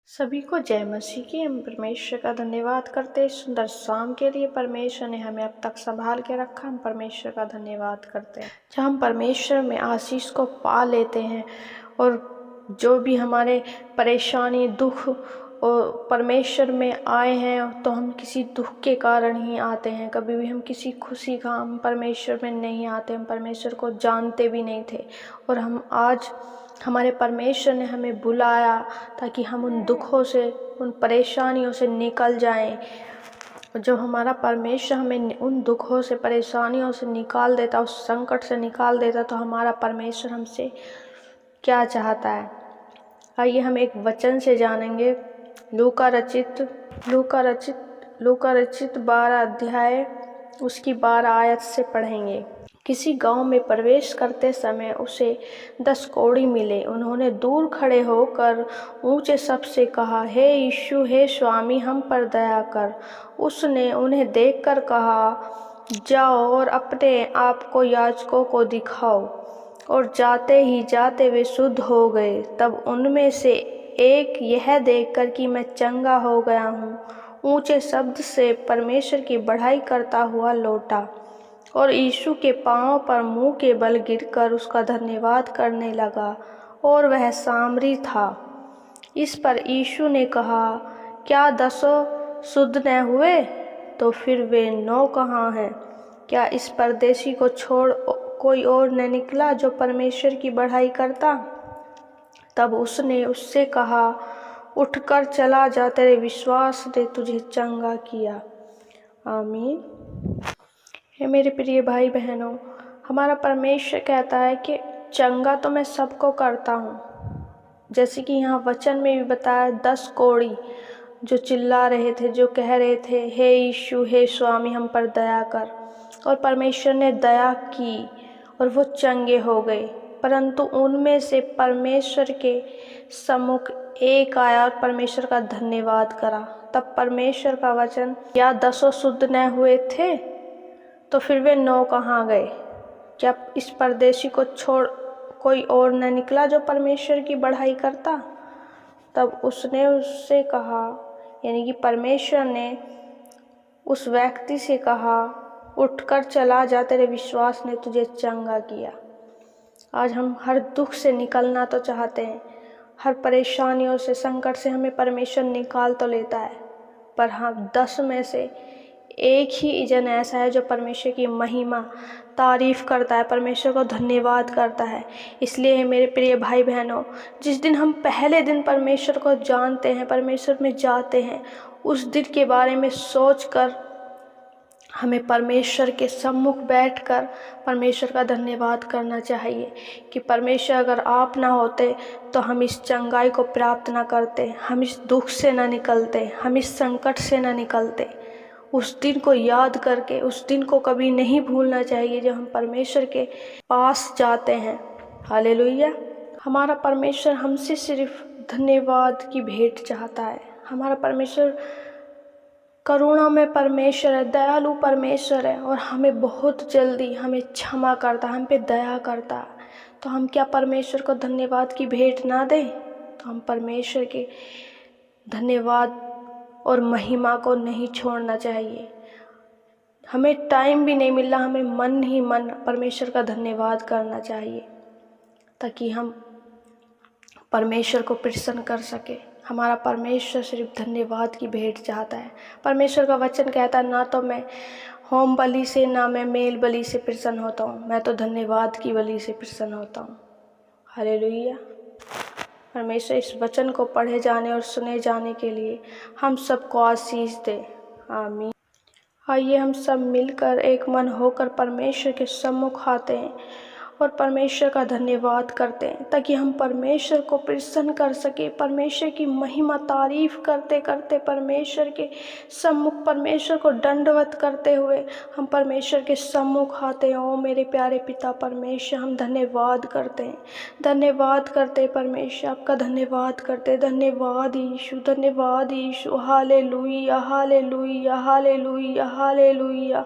सभी को जय मसीह की। हम परमेश्वर का धन्यवाद करते हैं सुंदर शाम के लिए। परमेश्वर ने हमें अब तक संभाल के रखा, हम परमेश्वर का धन्यवाद करते हैं। जब हम परमेश्वर में आशीष को पा लेते हैं और जो भी हमारे परेशानी दुख और परमेश्वर में आए हैं, तो हम किसी दुख के कारण ही आते हैं। कभी भी हम किसी खुशी का हम परमेश्वर में नहीं आते। हम परमेश्वर को जानते भी नहीं थे और हम आज हमारे परमेश्वर ने हमें बुलाया ताकि हम उन दुखों से उन परेशानियों से निकल जाएं। और जब हमारा परमेश्वर हमें उन दुखों से परेशानियों से निकाल देता, उस संकट से निकाल देता, तो हमारा परमेश्वर हमसे क्या चाहता है। आइए हम एक वचन से जानेंगे। लूका रचित 12 अध्याय उसकी 12 आयत से पढ़ेंगे। किसी गांव में प्रवेश करते समय उसे 10 कौड़ी मिले। उन्होंने दूर खड़े होकर ऊंचे शब्द से कहा, हे यीशु, हे स्वामी, हम पर दया कर। उसने उन्हें देखकर कहा, जाओ और अपने आप को याजकों को दिखाओ। और जाते ही जाते वे शुद्ध हो गए। तब उनमें से एक यह देखकर कि मैं चंगा हो गया हूँ, ऊंचे शब्द से परमेश्वर की बढ़ाई करता हुआ लौटा और यीशु के पांवों पर मुंह के बल गिरकर उसका धन्यवाद करने लगा। और वह सामरी था। इस पर यीशु ने कहा, क्या 10 शुद्ध न हुए? तो फिर वे 9 कहाँ हैं? क्या इस परदेशी को छोड़ कोई और न निकला जो परमेश्वर की बढ़ाई करता? तब उसने उससे कहा, उठकर चला जा, तेरे विश्वास ने तुझे चंगा किया। आमीन। हे मेरे प्रिय भाई बहनों, हमारा परमेश्वर कहता है कि चंगा तो मैं सबको करता हूँ। जैसे कि यहाँ वचन में भी बताया, 10 कौड़ी जो चिल्ला रहे थे, जो कह रहे थे, हे यीशु, हे स्वामी, हम पर दया कर। और परमेश्वर ने दया की और वो चंगे हो गए। परंतु उनमें से परमेश्वर के सम्मुख एक आया और परमेश्वर का धन्यवाद करा। तब परमेश्वर का वचन, या 10 शुद्ध न हुए थे? तो फिर वे 9 कहाँ गए? क्या इस परदेशी को छोड़ कोई और न निकला जो परमेश्वर की बढ़ाई करता? तब उसने उससे कहा, यानी कि परमेश्वर ने उस व्यक्ति से कहा, उठकर चला जा, तेरे विश्वास ने तुझे चंगा किया। आज हम हर दुख से निकलना तो चाहते हैं, हर परेशानियों से, संकट से हमें परमेश्वर निकाल तो लेता है, पर हम 10 में से एक ही जन ऐसा है जो परमेश्वर की महिमा तारीफ करता है, परमेश्वर को धन्यवाद करता है। इसलिए मेरे प्रिय भाई बहनों, जिस दिन हम पहले दिन परमेश्वर को जानते हैं, परमेश्वर में जाते हैं, उस दिन के बारे में सोचकर हमें परमेश्वर के सम्मुख बैठकर परमेश्वर का धन्यवाद करना चाहिए कि परमेश्वर, अगर आप ना होते तो हम इस चंगाई को प्राप्त ना करते, हम इस दुख से ना निकलते, हम इस संकट से ना निकलते। उस दिन को याद करके, उस दिन को कभी नहीं भूलना चाहिए जब हम परमेश्वर के पास जाते हैं। हालेलुया। हमारा परमेश्वर हमसे सिर्फ धन्यवाद की भेंट चाहता है। हमारा परमेश्वर करुणा में परमेश्वर है, दयालु परमेश्वर है और हमें बहुत जल्दी हमें क्षमा करता है, हम पे दया करता है। तो हम क्या परमेश्वर को धन्यवाद की भेंट ना दें? तो हम परमेश्वर के धन्यवाद और महिमा को नहीं छोड़ना चाहिए। हमें टाइम भी नहीं मिल रहा, हमें मन ही मन परमेश्वर का धन्यवाद करना चाहिए ताकि हम परमेश्वर को प्रसन्न कर सके। हमारा परमेश्वर सिर्फ धन्यवाद की भेंट चाहता है। परमेश्वर का वचन कहता है, ना तो मैं होम बलि से, ना मैं मेल बलि से प्रसन्न होता हूँ, मैं तो धन्यवाद की बलि से प्रसन्न होता हूँ। हालेलुया। परमेश्वर इस वचन को पढ़े जाने और सुने जाने के लिए हम सबको आशीष दे। आमीन। आइए हम सब मिलकर एक मन होकर परमेश्वर के सम्मुख आते हैं और परमेश्वर का धन्यवाद करते हैं ताकि हम परमेश्वर को प्रसन्न कर सके। परमेश्वर की महिमा तारीफ करते करते परमेश्वर के सम्मुख, परमेश्वर को दंडवत करते हुए हम परमेश्वर के सम्मुख आते हैं। ओ मेरे प्यारे पिता परमेश्वर, हम धन्यवाद करते हैं, धन्यवाद करते परमेश्वर, आपका धन्यवाद करते। धन्यवाद यीशु, धन्यवाद यीशु। हालेलुया, हालेलुया, हालेलुया, हालेलुया।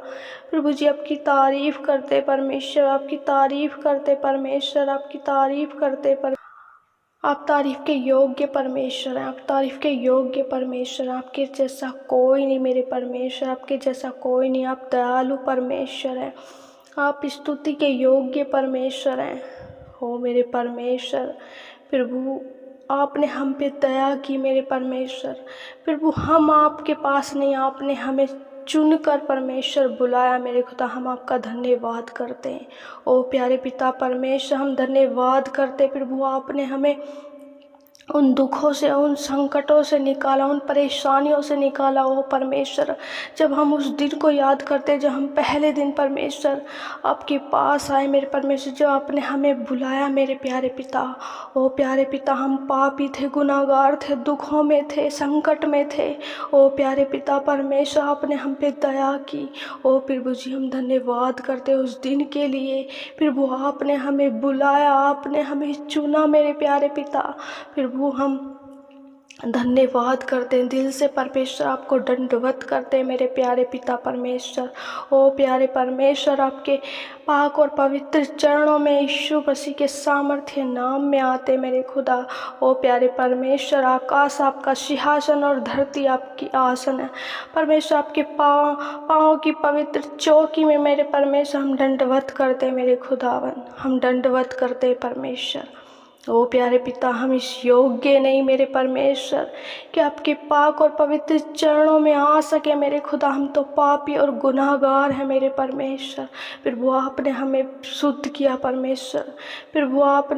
प्रभु जी आपकी तारीफ करते परमेश्वर, आपकी तारीफ करते परमेश्वर, आपकी तारीफ करते आप तारीफ़ के योग्य परमेश्वर हैं, आप तारीफ़ के योग्य परमेश्वर हैं। आपके जैसा कोई नहीं मेरे परमेश्वर, आपके जैसा कोई नहीं। आप दयालु परमेश्वर हैं, आप स्तुति के योग्य परमेश्वर हैं। हो मेरे परमेश्वर, प्रभु आपने हम पे दया की मेरे परमेश्वर। प्रभु हम आपके पास नहीं, आपने हमें चुनकर परमेश्वर बुलाया मेरे खुदा। हम आपका धन्यवाद करते हैं। ओ प्यारे पिता परमेश्वर, हम धन्यवाद करते प्रभु, आपने हमें उन दुखों से, उन संकटों से निकाला, उन परेशानियों से निकाला। ओ परमेश्वर, जब हम उस दिन को याद करते, जब हम पहले दिन परमेश्वर आपके पास आए मेरे परमेश्वर, जो आपने हमें बुलाया मेरे प्यारे पिता। ओ प्यारे पिता, हम पापी थे, गुनाहगार थे, दुखों में थे, संकट में थे। ओ प्यारे पिता परमेश्वर, आपने हम पे दया की। ओ प्रभु जी, हम धन्यवाद करते उस दिन के लिए। प्रभु आपने हमें बुलाया, आपने हमें चुना मेरे प्यारे पिता। प्रभु हम धन्यवाद करते हैं दिल से परमेश्वर, आपको दंडवत करते हैं मेरे प्यारे पिता परमेश्वर। ओ प्यारे परमेश्वर, आपके पाक और पवित्र चरणों में यीशु मसीह के सामर्थ्य नाम में आते मेरे खुदा। ओ प्यारे परमेश्वर, आकाश आपका सिंहासन और धरती आपकी आसन है परमेश्वर। आपके पाँव की पवित्र चौकी में मेरे परमेश्वर हम दंडवत करते मेरे खुदावन, हम दंडवत करते परमेश्वर। ओ प्यारे पिता, हम इस योग्य नहीं मेरे परमेश्वर कि आपके पाक और पवित्र चरणों में आ सके मेरे खुदा। हम तो पापी और गुनाहगार हैं मेरे परमेश्वर। प्रभु आपने हमें शुद्ध किया परमेश्वर, प्रभु आपने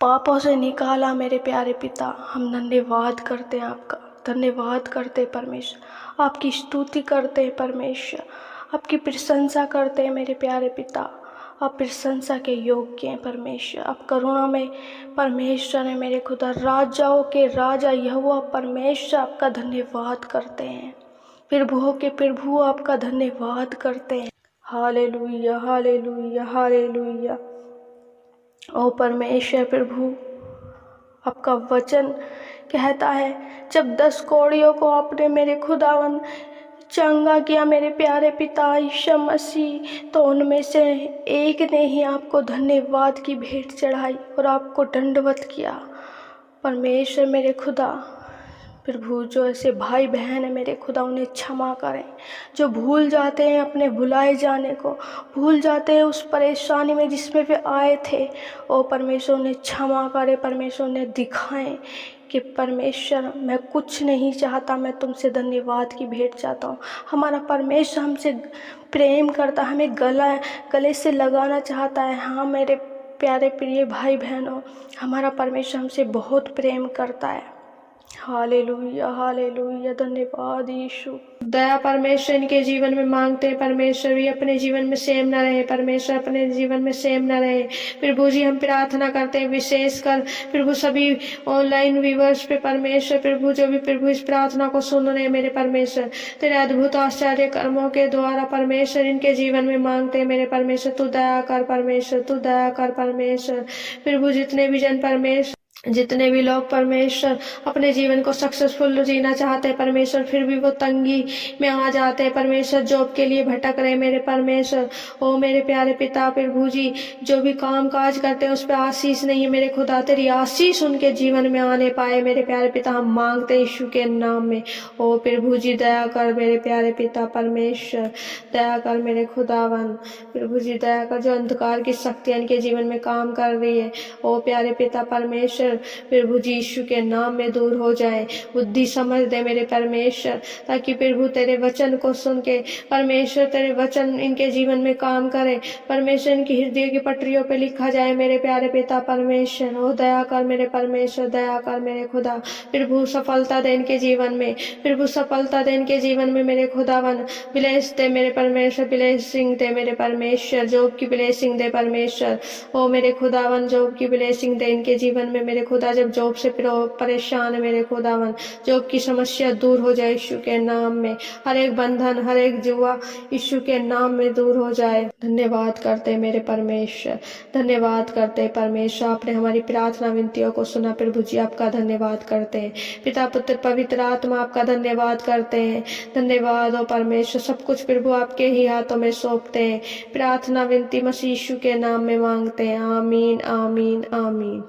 पापों से निकाला मेरे प्यारे पिता। हम धन्यवाद करते हैं आपका, धन्यवाद करते हैं परमेश्वर, आपकी स्तुति करते हैं परमेश्वर, आपकी प्रशंसा करते हैं मेरे प्यारे पिता। आप प्रशंसा के योग्य हैं परमेश्वर, आप करुणा में परमेश्वर हैं मेरे खुदा। राजाओं के राजा यहोवा परमेश्वर आपका धन्यवाद करते हैं, प्रभुओं के प्रभु आपका धन्यवाद करते हैं। हालेलुया हालेलुया हालेलुया। ओ परमेश्वर प्रभु, आपका वचन कहता है, जब 10 कौड़ियों को आपने मेरे खुदावन चंगा किया मेरे प्यारे पिता यीशु मसीह, तो उनमें से एक ने ही आपको धन्यवाद की भेंट चढ़ाई और आपको दंडवत किया परमेश्वर मेरे खुदा। प्रभु, जो ऐसे भाई बहन है मेरे खुदा, उन्हें क्षमा करें, जो भूल जाते हैं अपने भुलाए जाने को, भूल जाते हैं उस परेशानी में जिसमें वे आए थे। ओ परमेश्वर, उन्हें क्षमा करें परमेश्वर, उन्हें दिखाएं कि परमेश्वर मैं कुछ नहीं चाहता, मैं तुमसे धन्यवाद की भेंट चाहता हूँ। हमारा परमेश्वर हमसे प्रेम करता, हमें गले से लगाना चाहता है। हाँ मेरे प्यारे प्रिय भाई बहनों, हमारा परमेश्वर हमसे बहुत प्रेम करता है। हालेलुया हालेलुया, धन्यवाद यीशु। दया परमेश्वर इनके जीवन में मांगते हैं परमेश्वर, भी अपने जीवन में सेम न रहे परमेश्वर, अपने जीवन में सेम न रहे प्रभु जी। हम प्रार्थना करते हैं विशेषकर प्रभु सभी ऑनलाइन व्यूवर्स पे परमेश्वर, प्रभु जो भी प्रभु इस प्रार्थना को सुन रहे हैं मेरे परमेश्वर, तेरे अद्भुत आश्चर्य कर्मों के द्वारा परमेश्वर इनके जीवन में मांगते हैं मेरे परमेश्वर। तू दया कर परमेश्वर, तू दया कर परमेश्वर। प्रभु जितने भी जन परमेश्वर, जितने भी लोग परमेश्वर अपने जीवन को सक्सेसफुल जीना चाहते हैं परमेश्वर, फिर भी वो तंगी में आ जाते हैं परमेश्वर, जॉब के लिए भटक रहे मेरे परमेश्वर। ओ मेरे प्यारे पिता प्रभु जी, जो भी काम काज करते हैं उस पर आशीष नहीं है मेरे खुदा, तेरी आशीष उनके जीवन में आने पाए मेरे प्यारे पिता, हम मांगते हैं यीशु के नाम में। ओ प्रभु जी दया कर मेरे प्यारे पिता परमेश्वर, दया कर मेरे खुदावन, प्रभु जी दया कर। जो अंधकार की शक्तियां इनके जीवन में काम कर रही है, ओ प्यारे पिता परमेश्वर, प्रभु जी यीशु के नाम में दूर हो जाए। बुद्धि समझ दे मेरे परमेश्वर, ताकि प्रभु तेरे वचन को सुन के परमेश्वर तेरे वचन इनके जीवन में काम करे परमेश्वर, इनकी हृदय की पटरियों पे लिखा जाए मेरे प्यारे पिता परमेश्वर। ओ दया कर मेरे परमेश्वर, दया कर मेरे खुदा। प्रभु सफलता दे इनके जीवन में, प्रभु सफलता दे इनके जीवन में मेरे खुदावन। ब्लेस दे मेरे परमेश्वर, ब्लेसिंग दे मेरे परमेश्वर, जॉब की ब्लेसिंग दे परमेश्वर। ओ मेरे खुदावन, जॉब की ब्लेसिंग दे इनके जीवन में मेरे खुदा। जब जॉब से परेशान है मेरे खुदावन, जॉब की समस्या दूर हो जाए यीशु के नाम में। हर एक बंधन, हर एक जुआ यीशु के नाम में दूर हो जाए। धन्यवाद करते मेरे परमेश्वर, धन्यवाद करते परमेश्वर, आपने हमारी प्रार्थना विनतियों को सुना प्रभु जी, आपका धन्यवाद करते हैं। पिता पुत्र पवित्र आत्मा आपका धन्यवाद करते हैं। धन्यवाद हो परमेश्वर, सब कुछ प्रभु आपके ही हाथों में सौंपते हैं। प्रार्थना विनती मसीह यीशु के नाम में मांगते हैं। आमीन आमीन आमीन।